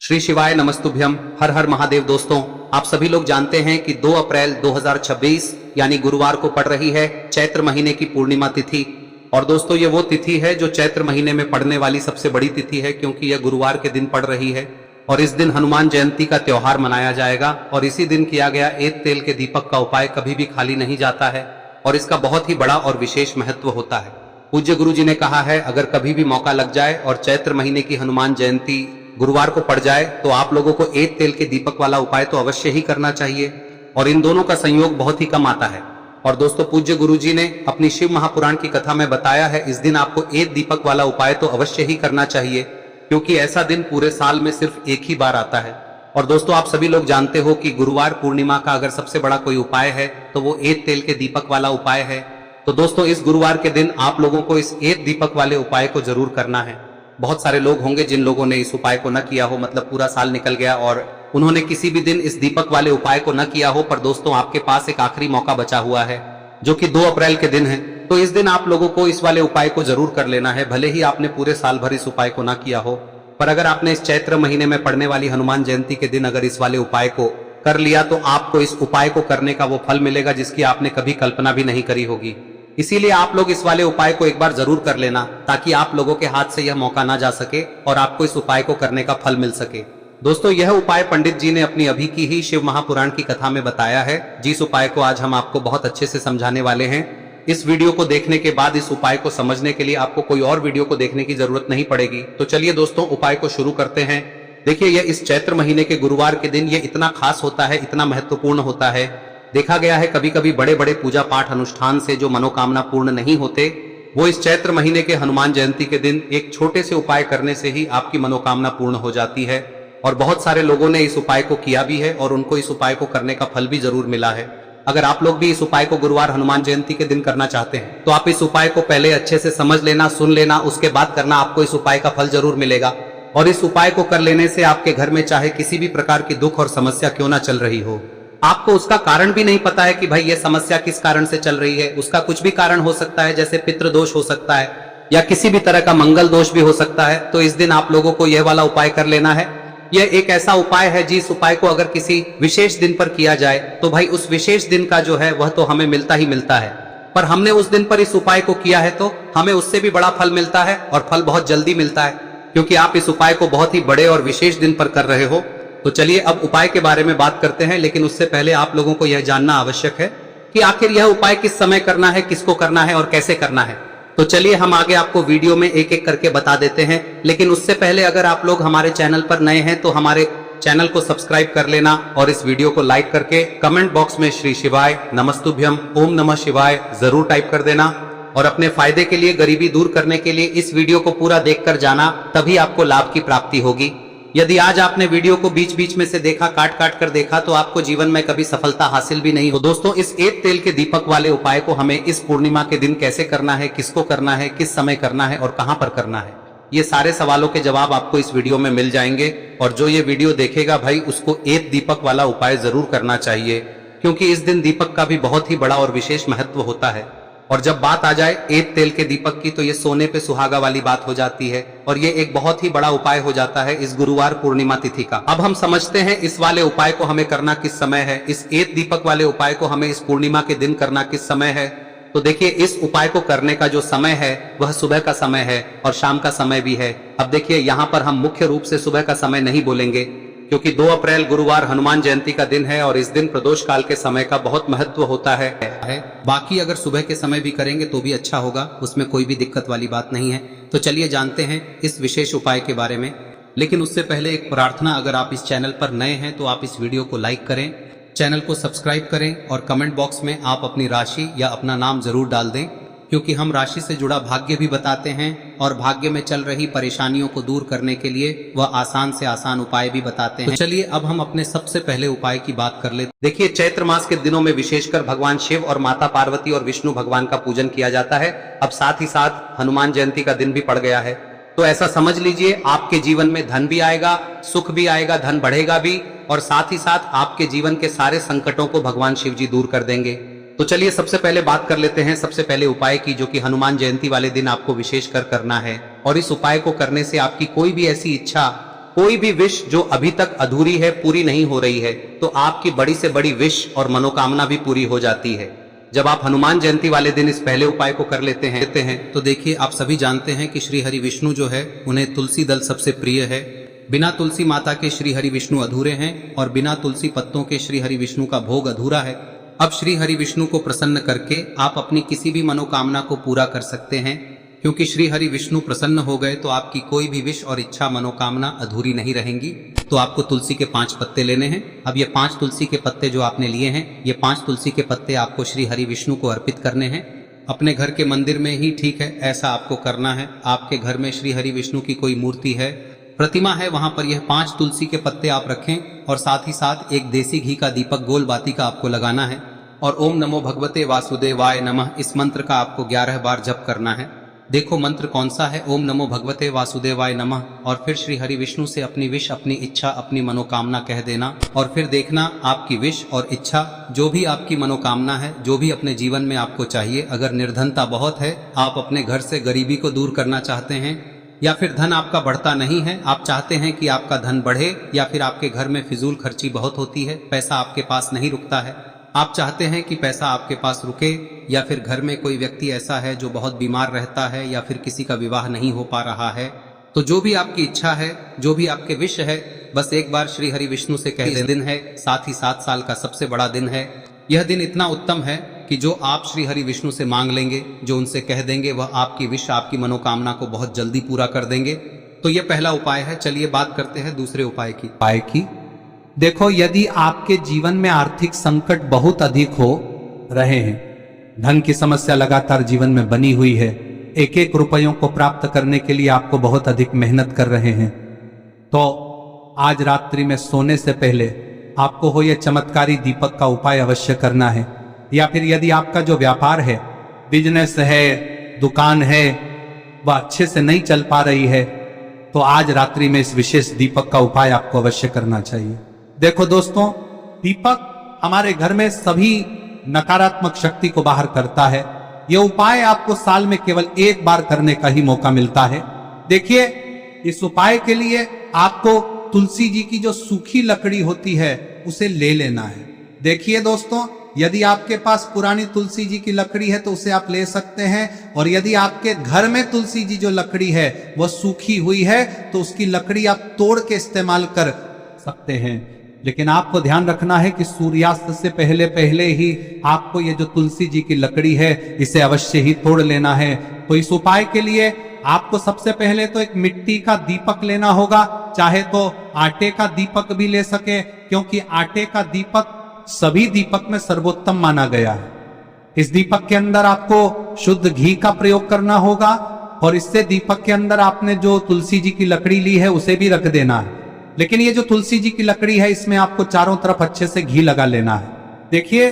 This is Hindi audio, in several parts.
श्री शिवाय नमस्तुभ्यम। हर हर महादेव। दोस्तों, आप सभी लोग जानते हैं कि 2 अप्रैल 2026 यानी गुरुवार को पड़ रही है चैत्र महीने की पूर्णिमा तिथि। और दोस्तों, ये वो तिथि है जो चैत्र महीने में पड़ने वाली सबसे बड़ी तिथि है, क्योंकि यह गुरुवार के दिन पड़ रही है। और इस दिन हनुमान जयंती का त्योहार मनाया जाएगा। और इसी दिन किया गया एक तेल के दीपक का उपाय कभी भी खाली नहीं जाता है और इसका बहुत ही बड़ा और विशेष महत्व होता है। पूज्य गुरु जी ने कहा है, अगर कभी भी मौका लग जाए और चैत्र महीने की हनुमान जयंती गुरुवार को पड़ जाए तो आप लोगों को एक तेल के दीपक वाला उपाय तो अवश्य ही करना चाहिए। और इन दोनों का संयोग बहुत ही कम आता है। और दोस्तों, पूज्य गुरु जी ने अपनी शिव महापुराण की कथा में बताया है, इस दिन आपको एक दीपक वाला उपाय तो अवश्य ही करना चाहिए, क्योंकि ऐसा दिन पूरे साल में सिर्फ एक ही बार आता है। और दोस्तों, आप सभी लोग जानते हो कि गुरुवार पूर्णिमा का अगर सबसे बड़ा कोई उपाय है तो वो एक तेल के दीपक वाला उपाय है। तो दोस्तों, इस गुरुवार के दिन आप लोगों को इस एक दीपक वाले उपाय को जरूर करना है। बहुत सारे लोग होंगे जिन लोगों ने इस उपाय को न किया हो, मतलब पूरा साल निकल गया और उन्होंने किसी भी दिन इस दीपक वाले उपाय को न किया हो। पर दोस्तों, आपके पास एक आखिरी मौका बचा हुआ है जो कि 2 अप्रैल के दिन है। तो इस दिन आप लोगों को इस वाले उपाय को जरूर कर लेना है, भले ही आपने पूरे साल भर इस उपाय को न किया हो। पर अगर आपने इस चैत्र महीने में पड़ने वाली हनुमान जयंती के दिन अगर इस वाले उपाय को कर लिया तो आपको इस उपाय को करने का वो फल मिलेगा जिसकी आपने कभी कल्पना भी नहीं करी होगी। इसीलिए आप लोग इस वाले उपाय को एक बार जरूर कर लेना, ताकि आप लोगों के हाथ से यह मौका ना जा सके और आपको इस उपाय को करने का फल मिल सके। दोस्तों, यह उपाय पंडित जी ने अपनी अभी की ही शिव महापुराण की कथा में बताया है, जिस उपाय को आज हम आपको बहुत अच्छे से समझाने वाले हैं। इस वीडियो को देखने के बाद इस उपाय को समझने के लिए आपको कोई और वीडियो को देखने की जरूरत नहीं पड़ेगी। तो चलिए दोस्तों, उपाय को शुरू करते हैं। देखिए, यह इस चैत्र महीने के गुरुवार के दिन ये इतना खास होता है, इतना महत्वपूर्ण होता है। देखा गया है कभी कभी बड़े बड़े पूजा पाठ अनुष्ठान से जो मनोकामना पूर्ण नहीं होते, वो इस चैत्र महीने के हनुमान जयंती के दिन एक छोटे से उपाय करने से ही आपकी मनोकामना पूर्ण हो जाती है। और बहुत सारे लोगों ने इस उपाय को किया भी है और उनको इस उपाय को करने का फल भी जरूर मिला है। अगर आप लोग भी इस उपाय को गुरुवार हनुमान जयंती के दिन करना चाहते हैं तो आप इस उपाय को पहले अच्छे से समझ लेना, सुन लेना, उसके बाद करना। आपको इस उपाय का फल जरूर मिलेगा। और इस उपाय को कर लेने से आपके घर में चाहे किसी भी प्रकार की दुख और समस्या क्यों ना चल रही हो, आपको उसका कारण भी नहीं पता है कि भाई ये समस्या किस कारण से चल रही है, उसका कुछ भी कारण हो सकता है, जैसे पितृ दोष हो सकता है या किसी भी तरह का मंगल दोष भी हो सकता है। तो इस दिन आप लोगों को यह वाला उपाय कर लेना है। यह एक ऐसा उपाय है जिस उपाय को अगर किसी विशेष दिन पर किया जाए तो भाई उस विशेष दिन का जो है वह तो हमें मिलता ही मिलता है। पर हमने उस दिन पर इस उपाय को किया है तो हमें उससे भी बड़ा फल मिलता है, और फल बहुत जल्दी मिलता है, क्योंकि आप इस उपाय को बहुत ही बड़े और विशेष दिन पर कर रहे हो। तो चलिए अब उपाय के बारे में बात करते हैं, लेकिन उससे पहले आप लोगों को यह जानना आवश्यक है कि आखिर यह उपाय किस समय करना है, किसको करना है और कैसे करना है। तो चलिए हम आगे आपको वीडियो में एक एक करके बता देते हैं। लेकिन उससे पहले अगर आप लोग हमारे चैनल पर नए हैं तो हमारे चैनल को सब्सक्राइब कर लेना और इस वीडियो को लाइक करके कमेंट बॉक्स में श्री शिवाय नमस्तुभ्यम ओम नमः शिवाय जरूर टाइप कर देना। और अपने फायदे के लिए, गरीबी दूर करने के लिए इस वीडियो को पूरा देखकर जाना, तभी आपको लाभ की प्राप्ति होगी। यदि आज आपने वीडियो को बीच बीच में से देखा, काट काट कर देखा, तो आपको जीवन में कभी सफलता हासिल भी नहीं हो। दोस्तों, इस एक तेल के दीपक वाले उपाय को हमें इस पूर्णिमा के दिन कैसे करना है, किसको करना है, किस समय करना है और कहां पर करना है, ये सारे सवालों के जवाब आपको इस वीडियो में मिल जाएंगे। और जो ये वीडियो देखेगा भाई, उसको एक दीपक वाला उपाय जरूर करना चाहिए, क्योंकि इस दिन दीपक का भी बहुत ही बड़ा और विशेष महत्व होता है। और जब बात आ जाए एक तेल के दीपक की तो ये सोने पे सुहागा वाली बात हो जाती है, और ये एक बहुत ही बड़ा उपाय हो जाता है इस गुरुवार पूर्णिमा तिथि का। अब हम समझते हैं इस वाले उपाय को हमें करना किस समय है, इस एक दीपक वाले उपाय को हमें इस पूर्णिमा के दिन करना किस समय है। तो देखिए, इस उपाय को करने का जो समय है वह सुबह का समय है और शाम का समय भी है। अब देखिए, यहाँ पर हम मुख्य रूप से सुबह का समय नहीं बोलेंगे, क्योंकि 2 अप्रैल गुरुवार हनुमान जयंती का दिन है और इस दिन प्रदोष काल के समय का बहुत महत्व होता है। बाकी अगर सुबह के समय भी करेंगे तो भी अच्छा होगा, उसमें कोई भी दिक्कत वाली बात नहीं है। तो चलिए जानते हैं इस विशेष उपाय के बारे में। लेकिन उससे पहले एक प्रार्थना, अगर आप इस चैनल पर नए हैं तो आप इस वीडियो को लाइक करें, चैनल को सब्सक्राइब करें और कमेंट बॉक्स में आप अपनी राशि या अपना नाम जरूर डाल दें, क्योंकि हम राशि से जुड़ा भाग्य भी बताते हैं और भाग्य में चल रही परेशानियों को दूर करने के लिए वह आसान से आसान उपाय भी बताते हैं। तो चलिए अब हम अपने सबसे पहले उपाय की बात कर लेते। देखिए, चैत्र मास के दिनों में विशेषकर भगवान शिव और माता पार्वती और विष्णु भगवान का पूजन किया जाता है। अब साथ ही साथ हनुमान जयंती का दिन भी पड़ गया है, तो ऐसा समझ लीजिए आपके जीवन में धन भी आएगा, सुख भी आएगा, धन बढ़ेगा भी, और साथ ही साथ आपके जीवन के सारे संकटों को भगवान शिव जी दूर कर देंगे। तो चलिए सबसे पहले बात कर लेते हैं सबसे पहले उपाय की, जो कि हनुमान जयंती वाले दिन आपको विशेषकर करना है। और इस उपाय को करने से आपकी कोई भी ऐसी इच्छा कोई भी विश जो अभी तक अधूरी है, पूरी नहीं हो रही है, तो आपकी बड़ी से बड़ी विश और मनोकामना भी पूरी हो जाती है। जब आप हनुमान जयंती वाले दिन इस पहले उपाय को कर लेते हैं तो देखिए, आप सभी जानते हैं कि श्री हरि विष्णु जो है उन्हें तुलसी दल सबसे प्रिय है। बिना तुलसी माता के श्री हरि विष्णु अधूरे हैं और बिना तुलसी पत्तों के श्री हरि विष्णु का भोग अधूरा है। अब श्री हरि विष्णु को प्रसन्न करके आप अपनी किसी भी मनोकामना को पूरा कर सकते हैं, क्योंकि श्री हरि विष्णु प्रसन्न हो गए तो आपकी कोई भी विश और इच्छा मनोकामना अधूरी नहीं रहेंगी। तो आपको तुलसी के 5 पत्ते लेने हैं। अब ये 5 तुलसी के पत्ते जो आपने लिए हैं, ये 5 तुलसी के पत्ते आपको श्री हरि विष्णु को अर्पित करने हैं। अपने घर के मंदिर में ही ठीक है, ऐसा आपको करना है। आपके घर में श्री हरि विष्णु की कोई मूर्ति है, प्रतिमा है, वहां पर यह 5 तुलसी के पत्ते आप रखें और साथ ही साथ एक देसी घी का दीपक गोल बाती का आपको लगाना है और ओम नमो भगवते वासुदेवाय नमः इस मंत्र का आपको 11 बार जप करना है। देखो मंत्र कौन सा है, ओम नमो भगवते वासुदेवाय नमः, और फिर श्री हरि विष्णु से अपनी विश, अपनी इच्छा, अपनी मनोकामना कह देना और फिर देखना आपकी विश और इच्छा, जो भी आपकी मनोकामना है, जो भी अपने जीवन में आपको चाहिए। अगर निर्धनता बहुत है, आप अपने घर से गरीबी को दूर करना चाहते हैं, या फिर धन आपका बढ़ता नहीं है, आप चाहते हैं कि आपका धन बढ़े, या फिर आपके घर में फिजूल खर्ची बहुत होती है, पैसा आपके पास नहीं रुकता है, आप चाहते हैं कि पैसा आपके पास रुके, या फिर घर में कोई व्यक्ति ऐसा है जो बहुत बीमार रहता है, या फिर किसी का विवाह नहीं हो पा रहा है, तो जो भी आपकी इच्छा है, जो भी आपके विश है, बस एक बार श्री हरि विष्णु से कह दें। दिन है, साथ ही 7 साल का सबसे बड़ा दिन है। यह दिन इतना उत्तम है कि जो आप श्री हरि विष्णु से मांग लेंगे, जो उनसे कह देंगे, वह आपकी विश, आपकी मनोकामना को बहुत जल्दी पूरा कर देंगे। तो यह पहला उपाय है। चलिए बात करते हैं दूसरे उपाय की। देखो, यदि आपके जीवन में आर्थिक संकट बहुत अधिक हो रहे हैं, धन की समस्या लगातार जीवन में बनी हुई है, एक एक रुपयों को प्राप्त करने के लिए आपको बहुत अधिक मेहनत कर रहे हैं, तो आज रात्रि में सोने से पहले आपको हो यह चमत्कारी दीपक का उपाय अवश्य करना है। या फिर यदि आपका जो व्यापार है, बिजनेस है, दुकान है, वह अच्छे से नहीं चल पा रही है, तो आज रात्रि में इस विशेष दीपक का उपाय आपको अवश्य करना चाहिए। देखो दोस्तों, दीपक हमारे घर में सभी नकारात्मक शक्ति को बाहर करता है। यह उपाय आपको साल में केवल एक बार करने का ही मौका मिलता है। देखिए, इस उपाय के लिए आपको तुलसी जी की जो सूखी लकड़ी होती है उसे ले लेना है। देखिए दोस्तों, यदि आपके पास पुरानी तुलसी जी की लकड़ी है तो उसे आप ले सकते हैं, और यदि आपके घर में तुलसी जी जो लकड़ी है वह सूखी हुई है तो उसकी लकड़ी आप तोड़ के इस्तेमाल कर सकते हैं। लेकिन आपको ध्यान रखना है कि सूर्यास्त से पहले पहले ही आपको ये जो तुलसी जी की लकड़ी है इसे अवश्य ही तोड़ लेना है। तो इस उपाय के लिए आपको सबसे पहले तो एक मिट्टी का दीपक लेना होगा, चाहे तो आटे का दीपक भी ले सके, क्योंकि आटे का दीपक सभी दीपक में सर्वोत्तम माना गया है। इस दीपक के अंदर आपको शुद्ध घी का प्रयोग करना होगा, और इससे दीपक के अंदर आपने जो तुलसी जी की लकड़ी ली है उसे भी रख देना है। लेकिन ये जो तुलसी जी की लकड़ी है, इसमें आपको चारों तरफ अच्छे से घी लगा लेना है। देखिए,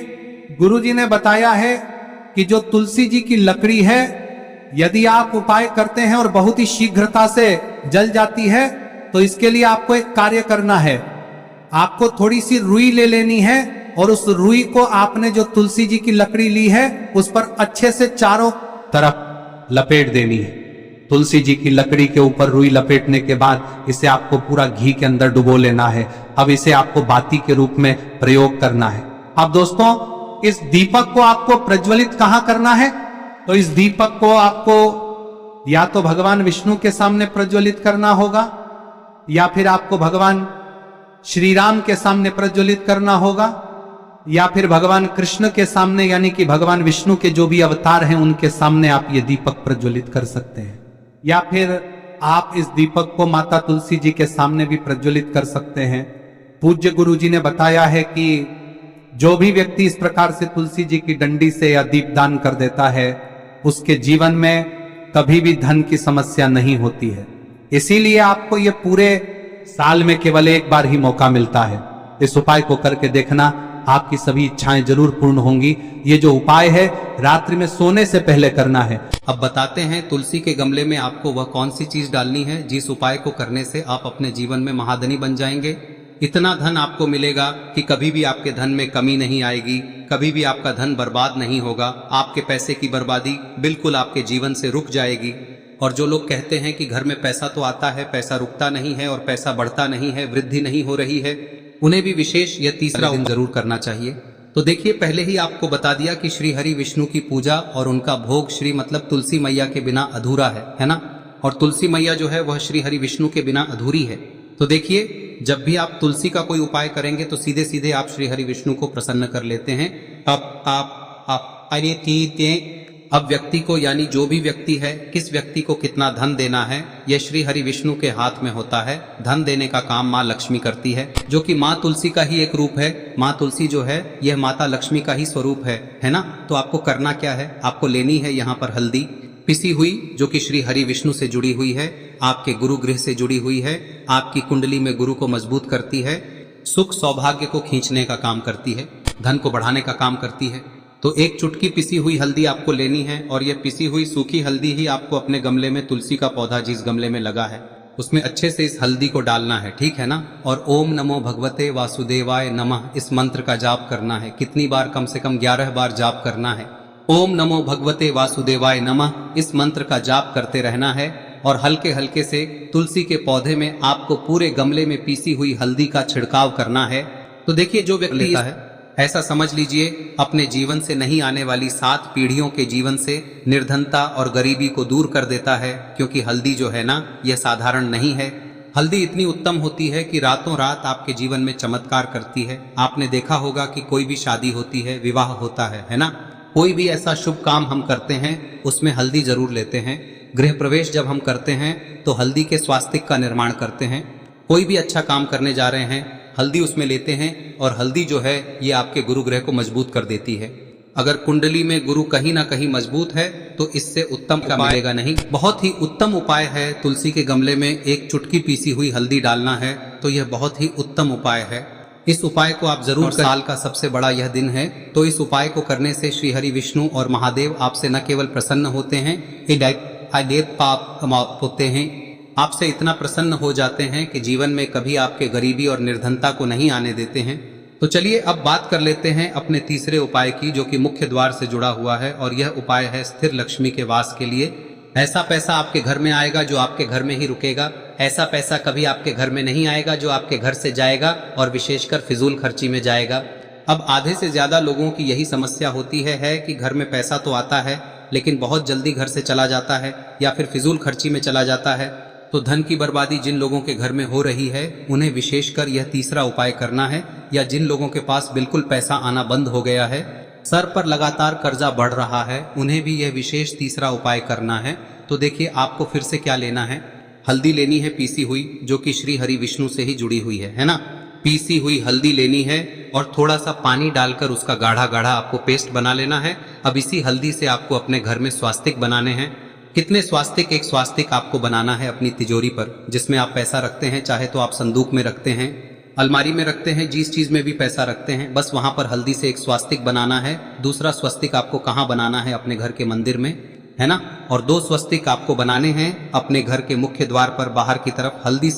गुरुजी ने बताया है कि जो तुलसी जी की लकड़ी है, यदि आप उपाय करते हैं और बहुत ही शीघ्रता से जल जाती है, तो इसके लिए आपको एक कार्य करना है। आपको थोड़ी सी रुई ले लेनी है और उस रुई को आपने जो तुलसी जी की लकड़ी ली है उस पर अच्छे से चारों तरफ लपेट देनी है। तुलसी जी की लकड़ी के ऊपर रुई लपेटने के बाद इसे आपको पूरा घी के अंदर डुबो लेना है। अब इसे आपको बाती के रूप में प्रयोग करना है। अब दोस्तों, इस दीपक को आपको प्रज्वलित कहां करना है? तो इस दीपक को आपको या तो भगवान विष्णु के सामने प्रज्वलित करना होगा, या फिर आपको भगवान श्री राम के सामने प्रज्वलित करना होगा, या फिर भगवान कृष्ण के सामने, यानी कि भगवान विष्णु के जो भी अवतार हैं उनके सामने आप ये दीपक प्रज्वलित कर सकते हैं। या फिर आप इस दीपक को माता तुलसी जी के सामने भी प्रज्वलित कर सकते हैं। पूज्य गुरु जी ने बताया है कि जो भी व्यक्ति इस प्रकार से तुलसी जी की डंडी से या दीपदान कर देता है, उसके जीवन में कभी भी धन की समस्या नहीं होती है। इसीलिए आपको ये पूरे साल में केवल एक बार ही मौका मिलता है। इस उपाय को करके देखना, आपकी सभी इच्छाएं जरूर पूर्ण होंगी। ये जो उपाय है रात्रि में सोने से पहले करना है। अब बताते हैं तुलसी के गमले में आपको वह कौन सी चीज डालनी है जिस उपाय को करने से आप अपने जीवन में महाधनी बन जाएंगे। इतना धन आपको मिलेगा कि कभी भी आपके धन में कमी नहीं आएगी, कभी भी आपका धन बर्बाद नहीं होगा। आपके पैसे की बर्बादी बिल्कुल आपके जीवन से रुक जाएगी। और जो लोग कहते हैं कि घर में पैसा तो आता है, पैसा रुकता नहीं है और पैसा बढ़ता नहीं है, वृद्धि नहीं हो रही है, उन्हें भी विशेष यह तीसरा दिन जरूर करना चाहिए। तो देखिए, पहले ही आपको बता दिया कि श्री हरि विष्णु की पूजा और उनका भोग श्री मतलब तुलसी मैया के बिना अधूरा है ना। और तुलसी मैया जो है वह श्री हरि विष्णु के बिना अधूरी है। तो देखिए, जब भी आप तुलसी का कोई उपाय करेंगे तो सीधे सीधे आप श्री हरि विष्णु को प्रसन्न कर लेते हैं। अब व्यक्ति को, यानी जो भी व्यक्ति है, किस व्यक्ति को कितना धन देना है, यह श्री हरि विष्णु के हाथ में होता है। धन देने का काम माँ लक्ष्मी करती है, जो कि माँ तुलसी का ही एक रूप है। माँ तुलसी जो है यह माता लक्ष्मी का ही स्वरूप है ना। तो आपको करना क्या है, आपको लेनी है यहाँ पर हल्दी पिसी हुई, जो कि श्री हरि विष्णु से जुड़ी हुई है, आपके गुरु गृह से जुड़ी हुई है, आपकी कुंडली में गुरु को मजबूत करती है, सुख सौभाग्य को खींचने का काम करती है, धन को बढ़ाने का काम करती है। तो एक चुटकी पिसी हुई हल्दी आपको लेनी है और यह पिसी हुई सूखी हल्दी ही आपको अपने गमले में, तुलसी का पौधा जिस गमले में लगा है उसमें अच्छे से इस हल्दी को डालना है, ठीक है ना। और ओम नमो भगवते वासुदेवाय नमः इस मंत्र का जाप करना है। कितनी बार? कम से कम 11 बार जाप करना है। ओम नमो भगवते वासुदेवाय नमः इस मंत्र का जाप करते रहना है और हल्के हल्के से तुलसी के पौधे में आपको पूरे गमले में पीसी हुई हल्दी का छिड़काव करना है। तो देखिए, जो व्यक्ति लेता है, ऐसा समझ लीजिए अपने जीवन से नहीं आने वाली 7 पीढ़ियों के जीवन से निर्धनता और गरीबी को दूर कर देता है। क्योंकि हल्दी जो है ना, यह साधारण नहीं है। हल्दी इतनी उत्तम होती है कि रातों रात आपके जीवन में चमत्कार करती है। आपने देखा होगा कि कोई भी शादी होती है, विवाह होता है ना, कोई भी ऐसा शुभ काम हम करते हैं उसमें हल्दी जरूर लेते हैं। गृह प्रवेश जब हम करते हैं तो हल्दी के स्वास्तिक का निर्माण करते हैं। कोई भी अच्छा काम करने जा रहे हैं, हल्दी उसमें लेते हैं और हल्दी जो है ये आपके गुरु ग्रह को मजबूत कर देती है। अगर कुंडली में गुरु कहीं ना कहीं मजबूत है तो इससे उत्तम का मिलेगा नहीं। बहुत ही उत्तम उपाय है, तुलसी के गमले में एक चुटकी पीसी हुई हल्दी डालना है, तो यह बहुत ही उत्तम उपाय है। इस उपाय को आप जरूर, साल का सबसे बड़ा यह दिन है, तो इस उपाय को करने से श्री हरि विष्णु और महादेव आपसे न केवल प्रसन्न होते हैं, होते हैं, आपसे इतना प्रसन्न हो जाते हैं कि जीवन में कभी आपके गरीबी और निर्धनता को नहीं आने देते हैं। तो चलिए अब बात कर लेते हैं अपने तीसरे उपाय की, जो कि मुख्य द्वार से जुड़ा हुआ है और यह उपाय है स्थिर लक्ष्मी के वास के लिए। ऐसा पैसा आपके घर में आएगा जो आपके घर में ही रुकेगा। ऐसा पैसा कभी आपके घर में नहीं आएगा जो आपके घर से जाएगा और विशेषकर फिजूल खर्ची में जाएगा। अब आधे से ज्यादा लोगों की यही समस्या होती है कि घर में पैसा तो आता है लेकिन बहुत जल्दी घर से चला जाता है या फिर फिजूल खर्ची में चला जाता है। तो धन की बर्बादी जिन लोगों के घर में हो रही है उन्हें विशेषकर यह तीसरा उपाय करना है, या जिन लोगों के पास बिल्कुल पैसा आना बंद हो गया है, सर पर लगातार कर्जा बढ़ रहा है, उन्हें भी यह विशेष तीसरा उपाय करना है। तो देखिए, आपको फिर से क्या लेना है, हल्दी लेनी है पीसी हुई, जो कि श्री हरि विष्णु से ही जुड़ी हुई है ना। पीसी हुई हल्दी लेनी है और थोड़ा सा पानी डालकर उसका गाढ़ा गाढ़ा आपको पेस्ट बना लेना है। अब इसी हल्दी से आपको अपने घर में स्वास्तिक बनाने हैं। कितने स्वास्तिक? एक स्वास्तिक आपको बनाना है अपनी तिजोरी पर, जिसमें आप पैसा रखते हैं, चाहे तो आप संदूक में रखते हैं, अलमारी में रखते हैं, जिस चीज में भी पैसा रखते हैं, बस वहां पर हल्दी से एक स्वास्तिक बनाना है। दूसरा स्वस्तिक आपको कहाँ बनाना है? अपने घर के मंदिर में, है ना। और 2 स्वस्तिक आपको बनाने हैं अपने घर के मुख्य द्वार पर बाहर की तरफ। हल्दी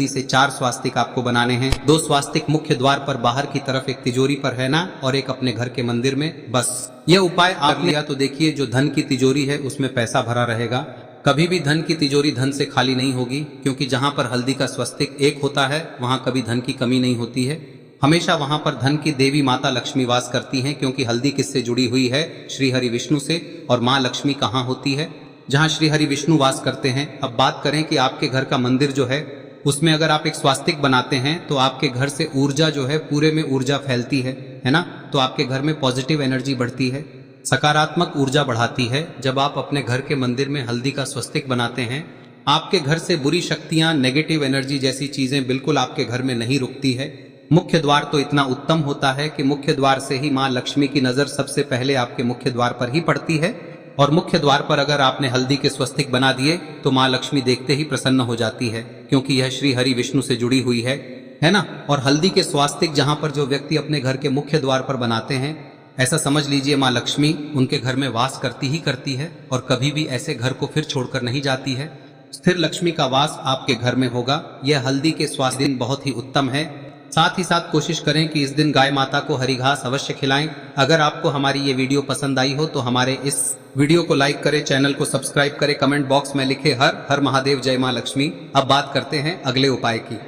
से 4 स्वास्तिक आपको बनाने हैं। 2 स्वास्तिक मुख्य द्वार पर बाहर की तरफ, एक तिजोरी पर, है ना, और एक अपने घर के मंदिर में। बस यह उपाय आप लिया तो देखिए, जो धन की तिजोरी है उसमें पैसा भरा रहेगा। कभी भी धन की तिजोरी धन से खाली नहीं होगी, क्योंकि जहां पर हल्दी का स्वस्तिक एक होता है वहां कभी धन की कमी नहीं होती है। हमेशा वहां पर धन की देवी माता लक्ष्मी वास करती हैं, क्योंकि हल्दी किससे जुड़ी हुई है? श्री हरि विष्णु से। और माँ लक्ष्मी कहाँ होती है? जहाँ श्री हरि विष्णु वास करते हैं। अब बात करें कि आपके घर का मंदिर जो है उसमें अगर आप एक स्वास्तिक बनाते हैं तो आपके घर से ऊर्जा जो है, पूरे में ऊर्जा फैलती है ना। तो आपके घर में पॉजिटिव एनर्जी बढ़ती है, सकारात्मक ऊर्जा बढ़ाती है। जब आप अपने घर के मंदिर में हल्दी का स्वस्तिक बनाते हैं, आपके घर से बुरी शक्तियां, नेगेटिव एनर्जी जैसी चीजें बिल्कुल आपके घर में नहीं रुकती है। मुख्य द्वार तो इतना उत्तम होता है कि मुख्य द्वार से ही माँ लक्ष्मी की नजर सबसे पहले आपके मुख्य द्वार पर ही पड़ती है। और मुख्य द्वार पर अगर आपने हल्दी के स्वस्तिक बना दिए तो माँ लक्ष्मी देखते ही प्रसन्न हो जाती है, क्योंकि यह श्री हरि विष्णु से जुड़ी हुई है ना। और हल्दी के स्वास्तिक जहां पर जो व्यक्ति अपने घर के मुख्य द्वार पर बनाते हैं, ऐसा समझ लीजिए माँ लक्ष्मी उनके घर में वास करती ही करती है और कभी भी ऐसे घर को फिर छोड़कर नहीं जाती है। स्थिर लक्ष्मी का वास आपके घर में होगा। यह हल्दी के स्वास्थ्य दिन बहुत ही उत्तम है। साथ ही साथ कोशिश करें कि इस दिन गाय माता को हरी घास अवश्य खिलाएं। अगर आपको हमारी ये वीडियो पसंद आई हो तो हमारे इस वीडियो को लाइक करें, चैनल को सब्सक्राइब करें, कमेंट बॉक्स में लिखे हर हर महादेव, जय मां लक्ष्मी। अब बात करते हैं अगले उपाय की।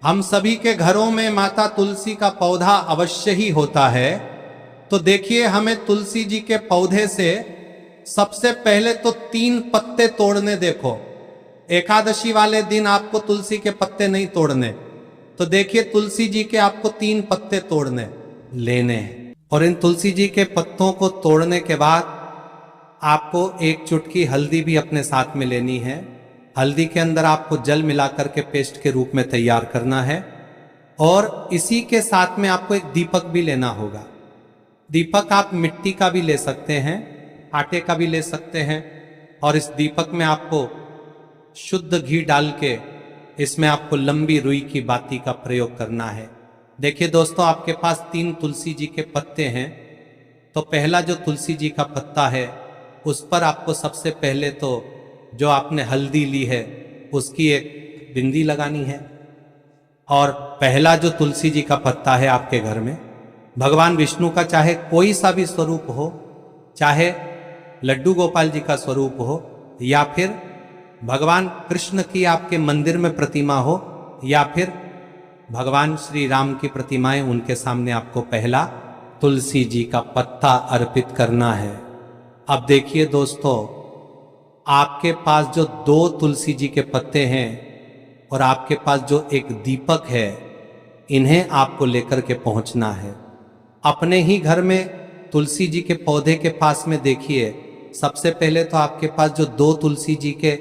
हम सभी के घरों में माता तुलसी का पौधा अवश्य ही होता है। तो देखिए, हमें तुलसी जी के पौधे से सबसे पहले तो 3 पत्ते तोड़ने। देखो, एकादशी वाले दिन आपको तुलसी के पत्ते नहीं तोड़ने। तो देखिए, तुलसी जी के आपको 3 पत्ते तोड़ने लेने हैं। और इन तुलसी जी के पत्तों को तोड़ने के बाद आपको 1 चुटकी हल्दी भी अपने साथ में लेनी है। हल्दी के अंदर आपको जल मिलाकर के पेस्ट के रूप में तैयार करना है। और इसी के साथ में आपको एक दीपक भी लेना होगा। दीपक आप मिट्टी का भी ले सकते हैं, आटे का भी ले सकते हैं। और इस दीपक में आपको शुद्ध घी डाल के इसमें आपको लंबी रुई की बाती का प्रयोग करना है। देखिए दोस्तों, आपके पास 3 तुलसी जी के पत्ते हैं। तो पहला जो तुलसी जी का पत्ता है उस पर आपको सबसे पहले तो जो आपने हल्दी ली है उसकी एक बिंदी लगानी है। और पहला जो तुलसी जी का पत्ता है आपके घर में, भगवान विष्णु का चाहे कोई सा भी स्वरूप हो, चाहे लड्डू गोपाल जी का स्वरूप हो, या फिर भगवान कृष्ण की आपके मंदिर में प्रतिमा हो, या फिर भगवान श्री राम की प्रतिमाएं, उनके सामने आपको पहला तुलसी जी का पत्ता अर्पित करना है। अब देखिए दोस्तों, आपके पास जो 2 तुलसी जी के पत्ते हैं और आपके पास जो एक दीपक है, इन्हें आपको लेकर के पहुंचना है। अपने ही घर में तुलसी जी के पौधे के पास में देखिए, सबसे पहले तो आपके पास जो 2 तुलसी जी के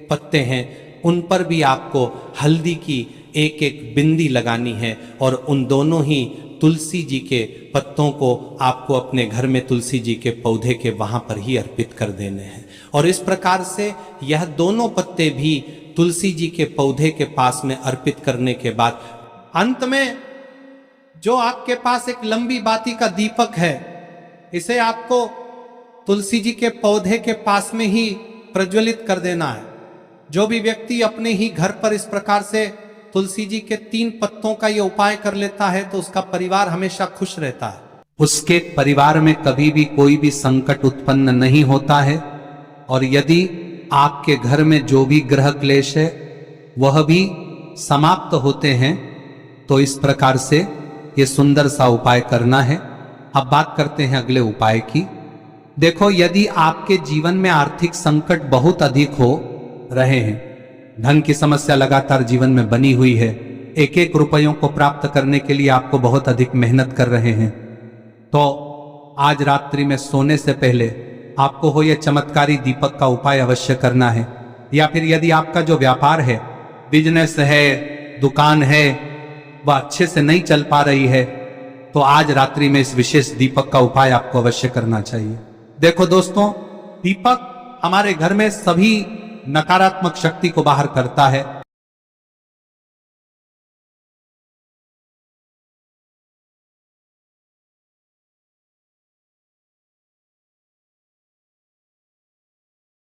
पत्ते हैं उन पर भी आपको हल्दी की एक बिंदी लगानी है। और उन दोनों ही तुलसी जी के पत्तों को आपको अपने घर में तुलसी जी के पौधे के वहां पर ही अर्पित कर देने हैं। और इस प्रकार से यह दोनों पत्ते भी तुलसी जी के पौधे के पास में अर्पित करने के बाद अंत में जो आपके पास एक लंबी बाती का दीपक है, इसे आपको तुलसी जी के पौधे के पास में ही प्रज्वलित कर देना है। जो भी व्यक्ति अपने ही घर पर इस प्रकार से तुलसी जी के 3 पत्तों का ये उपाय कर लेता है तो उसका परिवार हमेशा खुश रहता है। उसके परिवार में कभी भी कोई भी संकट उत्पन्न नहीं होता है। और यदि आपके घर में जो भी ग्रह क्लेश है वह भी समाप्त होते हैं। तो इस प्रकार से ये सुंदर सा उपाय करना है। अब बात करते हैं अगले उपाय की। देखो, यदि आपके जीवन में आर्थिक संकट बहुत अधिक हो रहे हैं, धन की समस्या लगातार जीवन में बनी हुई है, एक रुपयों को प्राप्त करने के लिए आपको बहुत अधिक मेहनत कर रहे हैं, तो आज रात्रि में सोने से पहले आपको हो यह चमत्कारी दीपक का उपाय अवश्य करना है। या फिर यदि आपका जो व्यापार है, बिजनेस है, दुकान है, वह अच्छे से नहीं चल पा रही है, तो आज रात्रि में इस विशेष दीपक का उपाय आपको अवश्य करना चाहिए। देखो दोस्तों, दीपक हमारे घर में सभी नकारात्मक शक्ति को बाहर करता है।